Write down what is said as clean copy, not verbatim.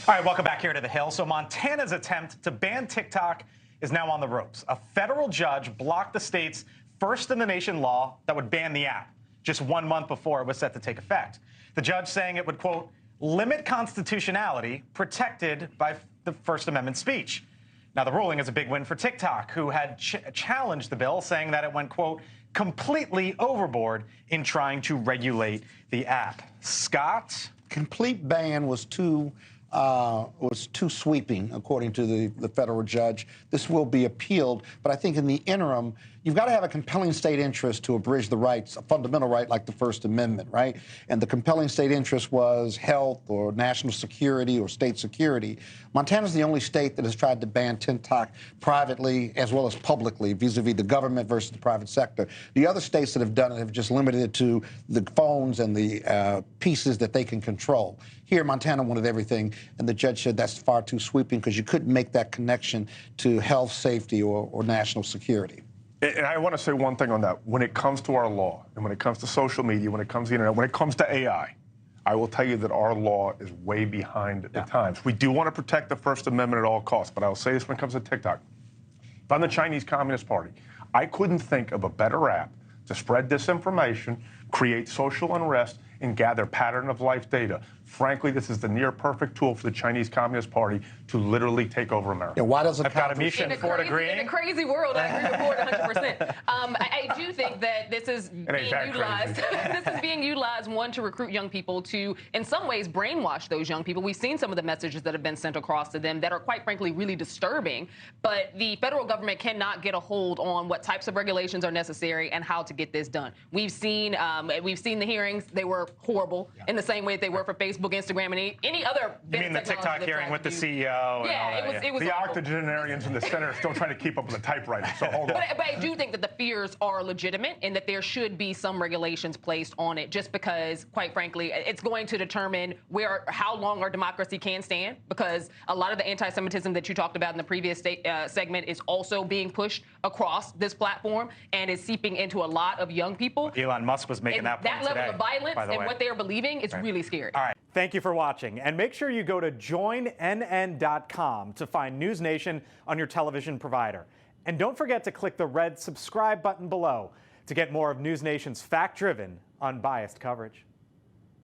All right, welcome back here to The Hill. So Montana's attempt to ban TikTok is now on the ropes. A federal judge blocked the state's first-in-the-nation law that would ban the app just 1 month before it was set to take effect. The judge saying it would, quote, limit constitutionality protected by the First Amendment speech. Now, the ruling is a big win for TikTok, who had challenged the bill, saying that it went, quote, completely overboard in trying to regulate the app. Scott? Complete ban was too sweeping, according to the federal judge. This will be appealed, but I think in the interim, you've got to have a compelling state interest to abridge the rights, a fundamental right like the First Amendment, right? And the compelling state interest was health or national security or state security. Montana's the only state that has tried to ban TikTok privately as well as publicly, vis-a-vis the government versus the private sector. The other states that have done it have just limited it to the phones and the pieces that they can control. Here, Montana wanted everything, and the judge said that's far too sweeping because you couldn't make that connection to health, safety, or national security. And I want to say one thing on that. When it comes to our law, and when it comes to social media, when it comes to the internet, when it comes to AI, I will tell you that our law is way behind the times. We do want to protect the First Amendment at all costs, but I will say this when it comes to TikTok. If I'm the Chinese Communist Party, I couldn't think of a better app to spread disinformation, create social unrest, and gather pattern of life data. Frankly, this is the near perfect tool for the Chinese Communist Party to literally take over America. Yeah, why doesn't I've got Amisha and Ford agreeing? In a crazy world, I agree with Ford 100%. I do think that this is being utilized. This is being utilized, one, to recruit young people, to, in some ways, brainwash those young people. We've seen some of the messages that have been sent across to them that are, quite frankly, really disturbing. But the federal government cannot get a hold on what types of regulations are necessary and how to get this done. We've seen the hearings. They were horrible in the same way that they were for Facebook, Instagram, and any other. You mean the TikTok hearing with the CEO? Yeah, it was the awful. octogenarians in the Senate are still trying to keep up with the typewriter, so hold on. But I do think that the fears are legitimate and that there should be some regulations placed on it, just because, quite frankly, it's going to determine how long our democracy can stand, because a lot of the anti-Semitism that you talked about in the previous segment is also being pushed across this platform and is seeping into a lot of young people. Elon Musk was making that point today. That level of violence and what they're believing is really scary. All right. Thank you for watching, and make sure you go to joinnn.com to find NewsNation on your television provider. And don't forget to click the red subscribe button below to get more of NewsNation's fact-driven, unbiased coverage.